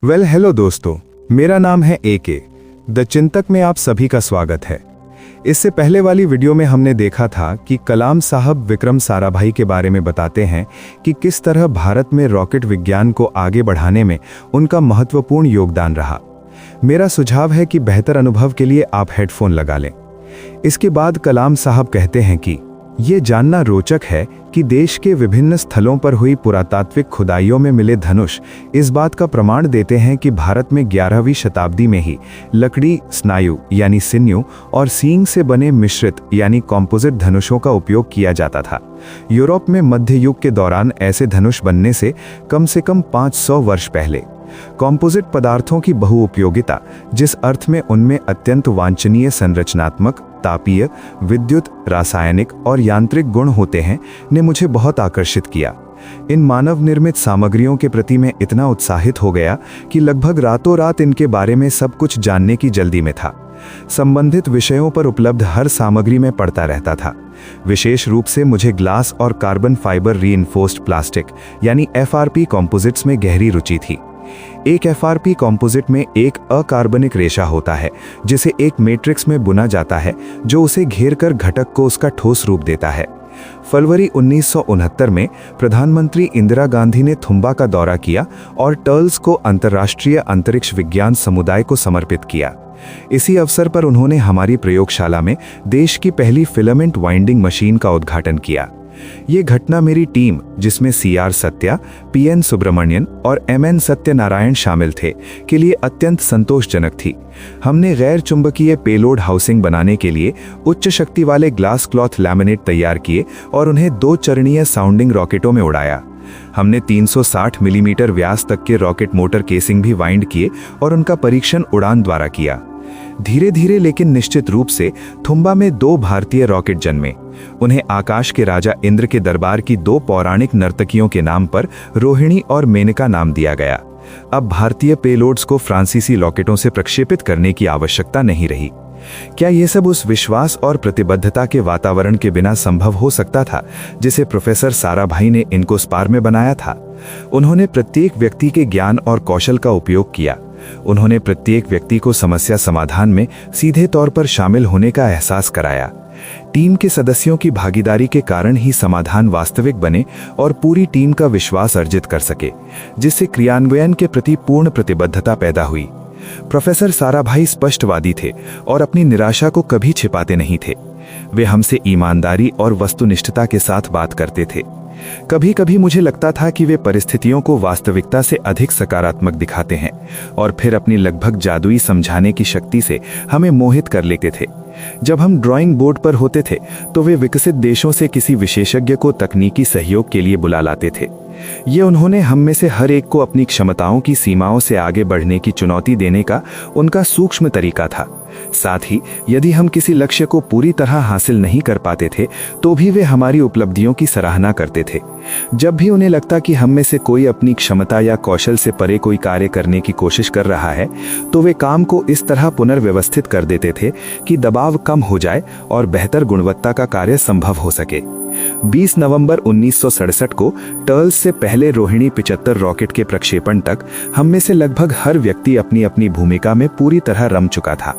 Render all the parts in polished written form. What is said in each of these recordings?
Hello दोस्तों, मेरा नाम है एके द चिंतक में आप सभी का स्वागत है। इससे पहले वाली वीडियो में हमने देखा था कि कलाम साहब विक्रम साराभाई के बारे में बताते हैं कि किस तरह भारत में रॉकेट विज्ञान को आगे बढ़ाने में उनका महत्वपूर्ण योगदान रहा। मेरा सुझाव है कि बेहतर अनुभव के लिए आप हेडफोन लगा लें। इसके बाद कलाम साहब कहते हैं कि ये जानना रोचक है कि देश के विभिन्न स्थलों पर हुई पुरातात्विक खुदाइयों में मिले धनुष इस बात का प्रमाण देते हैं कि भारत में 11वीं शताब्दी में ही लकड़ी, स्नायु यानी सिन्यु और सींग से बने मिश्रित यानी कॉम्पोजिट धनुषों का उपयोग किया जाता था। यूरोप में मध्य युग के दौरान ऐसे धनुष बनने से कम 500 वर्ष पहले। कॉम्पोजिट पदार्थों की बहुउपयोगिता, जिस अर्थ में उनमें अत्यंत वांछनीय संरचनात्मक, तापीय, विद्युत, रासायनिक और यांत्रिक गुण होते हैं, ने मुझे बहुत आकर्षित किया। इन मानव निर्मित सामग्रियों के प्रति मैं इतना उत्साहित हो गया कि लगभग रातों रात इनके बारे में सब कुछ जानने की जल्दी में था। संबंधित विषयों पर उपलब्ध हर सामग्री में पढ़ता रहता था। विशेष रूप से मुझे ग्लास और कार्बन फाइबर रीइंफोर्स्ड प्लास्टिक यानी FRP कॉम्पोजिट्स में गहरी रुचि थी। एक FRP कॉम्पोजिट में एक अकार्बनिक रेशा होता है जिसे एक मैट्रिक्स में बुना जाता है, जो उसे घेर कर घटक को उसका ठोस रूप देता है। फरवरी 1969 में प्रधानमंत्री इंदिरा गांधी ने थुम्बा का दौरा किया और टर्ल्स को अंतर्राष्ट्रीय अंतरिक्ष विज्ञान समुदाय को समर्पित किया। इसी अवसर पर उन्होंने हमारी प्रयोगशाला में देश की पहली फिलामेंट वाइंडिंग मशीन का उद्घाटन किया। ये घटना मेरी टीम, जिसमें CR सत्या, PN सुब्रमण्यन और MN सत्यनारायण शामिल थे, के लिए अत्यंत संतोषजनक थी। हमने गैर चुंबकीय पेलोड हाउसिंग बनाने के लिए उच्च शक्ति वाले ग्लास क्लॉथ लैमिनेट तैयार किए और उन्हें 2 चरणीय साउंडिंग रॉकेटों में उड़ाया। हमने 360 मिलीमीटर व्यास तक के रॉकेट मोटर केसिंग भी वाइंड किए और उनका परीक्षण उड़ान द्वारा किया। धीरे धीरे लेकिन निश्चित रूप से थुम्बा में 2 भारतीय रॉकेट जन्मे। उन्हें आकाश के राजा इंद्र के दरबार की 2 पौराणिक नर्तकियों के नाम पर रोहिणी और मेनका नाम दिया गया। अब भारतीय पेलोड्स को फ्रांसीसी रॉकेटों से प्रक्षेपित करने की आवश्यकता नहीं रही। क्या ये सब उस विश्वास और प्रतिबद्धता के वातावरण के बिना संभव हो सकता था जिसे प्रोफेसर साराभाई ने इनकोस्पार में बनाया था? उन्होंने प्रत्येक व्यक्ति के ज्ञान और कौशल का उपयोग किया। उन्होंने प्रत्येक व्यक्ति को समस्या समाधान में सीधे तौर पर शामिल होने का एहसास कराया। टीम के सदस्यों की भागीदारी के कारण ही समाधान वास्तविक बने और पूरी टीम का विश्वास अर्जित कर सके, जिससे क्रियान्वयन के प्रति पूर्ण प्रतिबद्धता पैदा हुई। प्रोफेसर साराभाई स्पष्टवादी थे और अपनी निराशा को कभी छिपाते नहीं थे। वे हमसे ईमानदारी और वस्तुनिष्ठता के साथ बात करते थे। कभी कभी मुझे लगता था कि वे परिस्थितियों को वास्तविकता से अधिक सकारात्मक दिखाते हैं और फिर अपनी लगभग जादुई समझाने की शक्ति से हमें मोहित कर लेते थे। जब हम ड्राइंग बोर्ड पर होते थे तो वे विकसित देशों से किसी विशेषज्ञ को तकनीकी सहयोग के लिए बुला लाते थे। ये उन्होंने हम में से हर एक को अपनी क्षमताओं की सीमाओं से आगे बढ़ने की चुनौती देने का उनका सूक्ष्म तरीका था। साथ ही यदि हम किसी लक्ष्य को पूरी तरह हासिल नहीं कर पाते थे तो भी वे हमारी उपलब्धियों की सराहना करते थे। जब भी उन्हें लगता कि हम में से कोई अपनी क्षमता या कौशल से परे कोई कार्य करने की कोशिश कर रहा है, तो वे काम को इस तरह पुनर्व्यवस्थित कर देते थे कि दबाव कम हो जाए और बेहतर गुणवत्ता का कार्य संभव हो सके। 20 नवंबर 1967 को टर्ल्स से पहले रोहिणी 75 रॉकेट के प्रक्षेपण तक हम में से लगभग हर व्यक्ति अपनी अपनी भूमिका में पूरी तरह रम चुका था।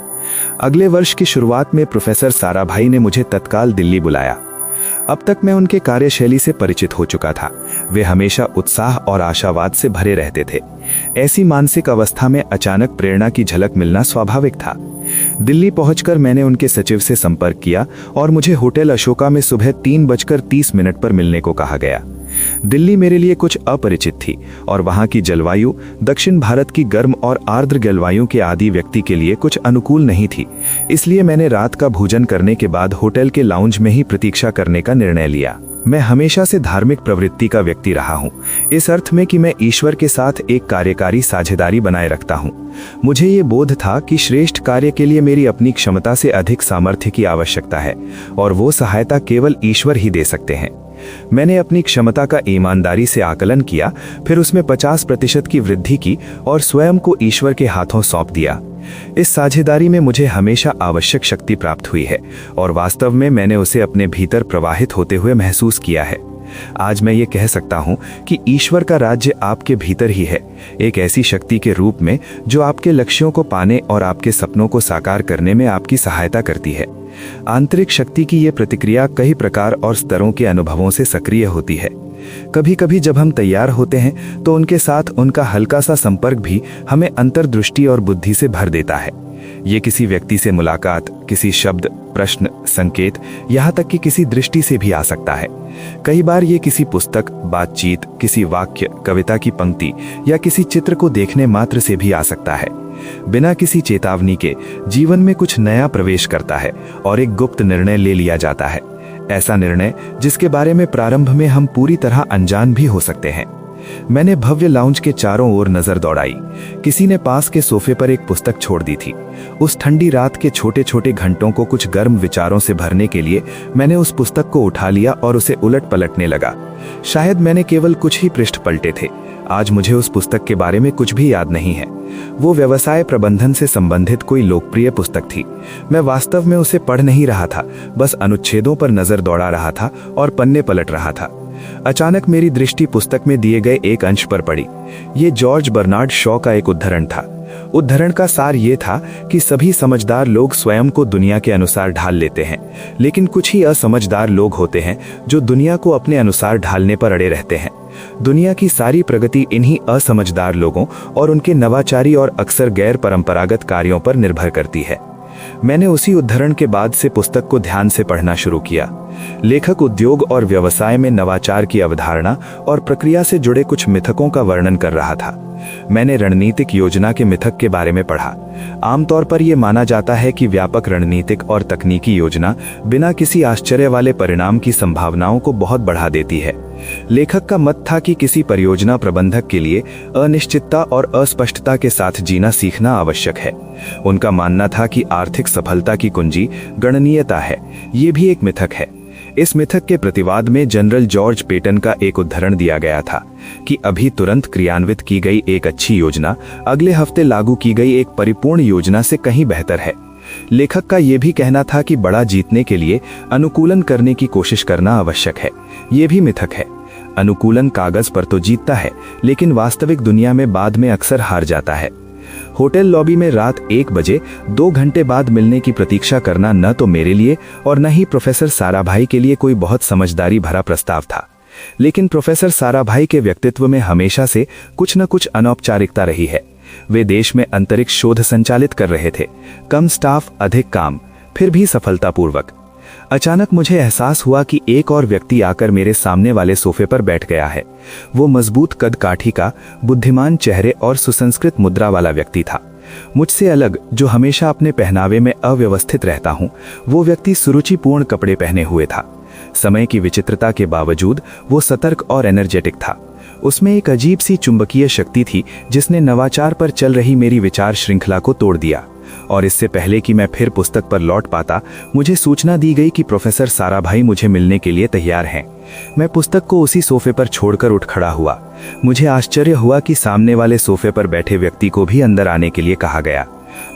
अगले वर्ष की शुरुआत में प्रोफेसर साराभाई ने मुझे तत्काल दिल्ली बुलाया। अब तक मैं उनके कार्यशैली से परिचित हो चुका था। वे हमेशा उत्साह और आशावाद से भरे रहते थे। ऐसी मानसिक अवस्था में अचानक प्रेरणा की झलक मिलना स्वाभाविक था। दिल्ली पहुंचकर मैंने उनके सचिव से संपर्क किया और मुझे होटल अशोका में सुबह 3:30 पर मिलने को कहा गया। दिल्ली मेरे लिए कुछ अपरिचित थी और वहां की जलवायु दक्षिण भारत की गर्म और आर्द्र जलवायु के आदि व्यक्ति के लिए कुछ अनुकूल नहीं थी। इसलिए मैंने रात का भोजन करने के बाद होटल के लाउंज में ही प्रतीक्षा करने का निर्णय लिया। मैं हमेशा से धार्मिक प्रवृत्ति का व्यक्ति रहा हूँ, इस अर्थ में कि मैं ईश्वर के साथ एक कार्यकारी साझेदारी बनाए रखता हूँ। मुझे ये बोध था कि श्रेष्ठ कार्य के लिए मेरी अपनी क्षमता से अधिक सामर्थ्य की आवश्यकता है और वो सहायता केवल ईश्वर ही दे सकते हैं। मैंने अपनी क्षमता का ईमानदारी से आकलन किया, फिर उसमें 50% की वृद्धि की और स्वयं को ईश्वर के हाथों सौंप दिया। इस साझेदारी में मुझे हमेशा आवश्यक शक्ति प्राप्त हुई है और वास्तव में मैंने उसे अपने भीतर प्रवाहित होते हुए महसूस किया है। आज मैं ये कह सकता हूँ कि ईश्वर का राज्य आपके भीतर ही है, एक ऐसी शक्ति के रूप में जो आपके लक्ष्यों को पाने और आपके सपनों को साकार करने में आपकी सहायता करती है। आंतरिक शक्ति की ये प्रतिक्रिया कई प्रकार और स्तरों के अनुभवों से सक्रिय होती है। कभी कभी जब हम तैयार होते हैं तो उनके साथ उनका हल्का सा संपर्क भी हमें अंतर्दृष्टि और बुद्धि से भर देता है। ये किसी व्यक्ति से मुलाकात, किसी शब्द, प्रश्न, संकेत, यहाँ तक कि किसी दृष्टि से भी आ सकता है। कई बार ये किसी पुस्तक, बातचीत, किसी वाक्य, कविता की पंक्ति या किसी चित्र को देखने मात्र से भी आ सकता है। बिना किसी चेतावनी के जीवन में कुछ नया प्रवेश करता है और एक गुप्त निर्णय ले लिया जाता है। ऐसा निर्णय जिसके बारे में प्रारंभ में हम पूरी तरह अनजान भी हो सकते हैं। मैंने भव्य लाउंज के चारों ओर नजर दौड़ाई। किसी ने पास के सोफे पर एक पुस्तक छोड़ दी थी। उस ठंडी रात के छोटे छोटे घंटों को कुछ गर्म विचारों से भरने के लिए मैंने उस पुस्तक को उठा लिया और उसे उलट पलटने लगा। शायद मैंने केवल कुछ ही पृष्ठ पलटे थे। आज मुझे उस पुस्तक के बारे में कुछ भी याद नहीं है। वो व्यवसाय प्रबंधन से संबंधित कोई लोकप्रिय पुस्तक थी। मैं वास्तव में उसे पढ़ नहीं रहा था, बस अनुच्छेदों पर नजर दौड़ा रहा था और पन्ने पलट रहा था। अचानक मेरी दृष्टि पुस्तक में दिए गए एक अंश पर पड़ी। ये जॉर्ज बर्नार्ड शॉ का एक उद्धरण था। उद्धरण का सार ये था कि सभी समझदार लोग स्वयं को दुनिया के अनुसार ढाल लेते हैं, लेकिन कुछ ही असमझदार लोग होते हैं जो दुनिया को अपने अनुसार ढालने पर अड़े रहते हैं। दुनिया की सारी प्रगति इन्हीं असमझदार लोगों और उनके नवाचारी और अक्सर गैर परंपरागत कार्यों पर निर्भर करती है। मैंने उसी उद्धरण के बाद से पुस्तक को ध्यान से पढ़ना शुरू किया। लेखक उद्योग और व्यवसाय में नवाचार की अवधारणा और प्रक्रिया से जुड़े कुछ मिथकों का वर्णन कर रहा था। मैंने रणनीतिक योजना के मिथक के बारे में पढ़ा। आमतौर पर यह माना जाता है कि व्यापक रणनीतिक और तकनीकी योजना बिना किसी आश्चर्य वाले परिणाम की संभावनाओं को बहुत बढ़ा देती है। लेखक का मत था कि किसी परियोजना प्रबंधक के लिए अनिश्चितता और अस्पष्टता के साथ जीना सीखना आवश्यक है। उनका मानना था कि आर्थिक सफलता की कुंजी गणनीयता है। ये भी एक मिथक है। इस मिथक के प्रतिवाद में जनरल जॉर्ज पेटन का एक उद्धरण दिया गया था कि अभी तुरंत क्रियान्वित की गई एक अच्छी योजना अगले हफ्ते लागू की गई एक परिपूर्ण योजना से कहीं बेहतर है। लेखक का यह भी कहना था कि बड़ा जीतने के लिए अनुकूलन करने की कोशिश करना आवश्यक है। यह भी मिथक है। अनुकूलन कागज पर तो जीतता है, लेकिन वास्तविक दुनिया में बाद में अक्सर हार जाता है। होटल लॉबी में रात 1 बजे 2 घंटे बाद मिलने की प्रतीक्षा करना न तो मेरे लिए और न ही प्रोफेसर साराभाई के लिए कोई बहुत समझदारी भरा प्रस्ताव था। लेकिन प्रोफेसर साराभाई के व्यक्तित्व में हमेशा से कुछ न कुछ अनौपचारिकता रही है। वे देश में अंतरिक्ष शोध संचालित कर रहे थे। कम स्टाफ, अधिक काम, फिर भी सफलतापूर्वक। अचानक मुझे एहसास हुआ कि एक और व्यक्ति आकर मेरे सामने वाले सोफे पर बैठ गया है। वो मजबूत कद काठी का, बुद्धिमान चेहरे और सुसंस्कृत मुद्रा वाला व्यक्ति था। मुझसे अलग, जो हमेशा अपने पहनावे में अव्यवस्थित रहता हूँ, वो व्यक्ति सुरुचिपूर्ण कपड़े पहने हुए था। समय की विचित्रता के बावजूद वो सतर्क और एनर्जेटिक था। उसमें एक अजीब सी चुंबकीय शक्ति थी जिसने नवाचार पर चल रही मेरी विचार श्रृंखला को तोड़ दिया। और इससे पहले कि मैं फिर पुस्तक पर लौट पाता, मुझे सूचना दी गई कि प्रोफेसर साराभाई मुझे मिलने के लिए तैयार हैं। मैं पुस्तक को उसी सोफे पर छोड़कर उठ खड़ा हुआ। मुझे आश्चर्य हुआ कि सामने वाले सोफे पर बैठे व्यक्ति को भी अंदर आने के लिए कहा गया।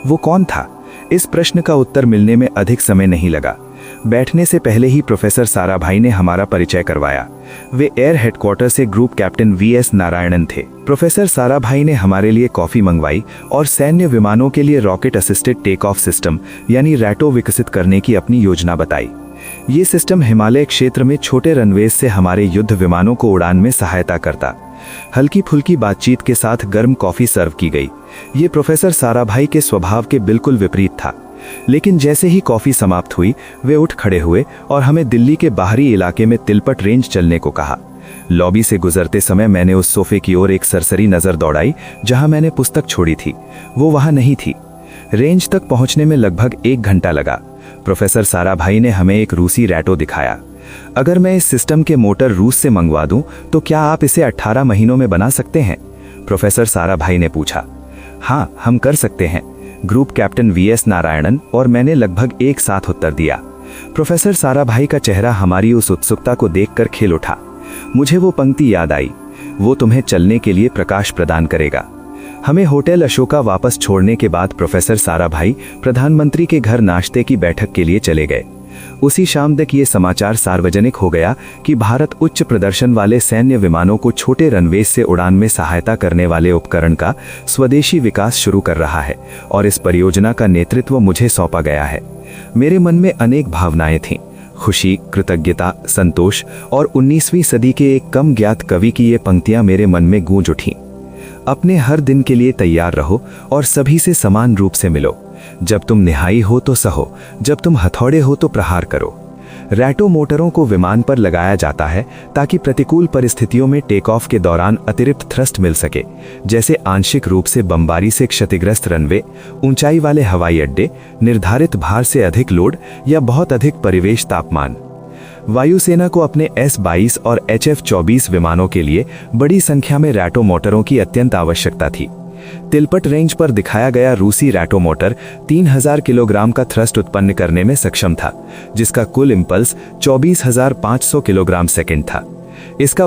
वो कौन था? इस प्रश्न का उत्तर मिलने में अधिक समय नहीं लगा। बैठने से पहले ही प्रोफेसर साराभाई ने हमारा परिचय करवाया। वे एयर हेडक्वार्टर से ग्रुप कैप्टन वीएस नारायणन थे। प्रोफेसर साराभाई ने हमारे लिए कॉफी मंगवाई और सैन्य विमानों के लिए rocket assisted take off system यानी रैटो विकसित करने की अपनी योजना बताई। ये सिस्टम हिमालय क्षेत्र में छोटे रनवेज से हमारे युद्ध विमानों को उड़ान में सहायता करता। हल्की फुल्की बातचीत के साथ गर्म कॉफी सर्व की गई। ये प्रोफेसर साराभाई के स्वभाव के बिल्कुल विपरीत था। लेकिन जैसे ही कॉफी समाप्त हुई, वे उठ खड़े हुए और हमें दिल्ली के बाहरी इलाके में तिलपट रेंज चलने को कहा। लॉबी से गुजरते समय मैंने उस सोफे की ओर एक सरसरी नजर दौड़ाई जहां मैंने पुस्तक छोड़ी थी। वो वहां नहीं थी। रेंज तक पहुंचने में लगभग 1 घंटा लगा। प्रोफेसर साराभाई ने हमें एक रूसी रैटो दिखाया। अगर मैं इस सिस्टम के मोटर रूस से मंगवा दूं तो क्या आप इसे 18 महीनों में बना सकते हैं? प्रोफेसर साराभाई ने पूछा। हाँ, हम कर सकते हैं, ग्रुप कैप्टन वीएस नारायणन और मैंने लगभग एक साथ उत्तर दिया। प्रोफेसर साराभाई का चेहरा हमारी उस उत्सुकता को देखकर खिल उठा। मुझे वो पंक्ति याद आई, वो तुम्हें चलने के लिए प्रकाश प्रदान करेगा। हमें होटल अशोका वापस छोड़ने के बाद प्रोफेसर साराभाई प्रधानमंत्री के घर नाश्ते की बैठक के लिए चले गए। उसी शाम तक ये समाचार सार्वजनिक हो गया कि भारत उच्च प्रदर्शन वाले सैन्य विमानों को छोटे रनवेज से उड़ान में सहायता करने वाले उपकरण का स्वदेशी विकास शुरू कर रहा है और इस परियोजना का नेतृत्व मुझे सौंपा गया है। मेरे मन में अनेक भावनाएं थीं, खुशी, कृतज्ञता, संतोष और 19वीं सदी के एक कम ज्ञात कवि की ये पंक्तियां मेरे मन में गूंज उठीं। अपने हर दिन के लिए तैयार रहो और सभी से समान रूप से मिलो। जब तुम निहाई हो तो सहो, जब तुम हथौड़े हो तो प्रहार करो। रैटो मोटरों को विमान पर लगाया जाता है ताकि प्रतिकूल परिस्थितियों में टेक ऑफ के दौरान अतिरिक्त थ्रस्ट मिल सके, जैसे आंशिक रूप से बमबारी से क्षतिग्रस्त रनवे, ऊंचाई वाले हवाई अड्डे, निर्धारित भार से अधिक लोड या बहुत अधिक परिवेश तापमान। वायुसेना को अपने S-22 और HF-24 विमानों के लिए बड़ी संख्या में रैटो मोटरों की अत्यंत आवश्यकता थी। तिलपट रेंज पर दिखाया गया रूसी रैटो मोटर 3000 किलोग्राम का थ्रस्ट उत्पन्न करने में सक्षम था, जिसका कुल इंपल्स 24,500 किलोग्राम सेकंड था। इसका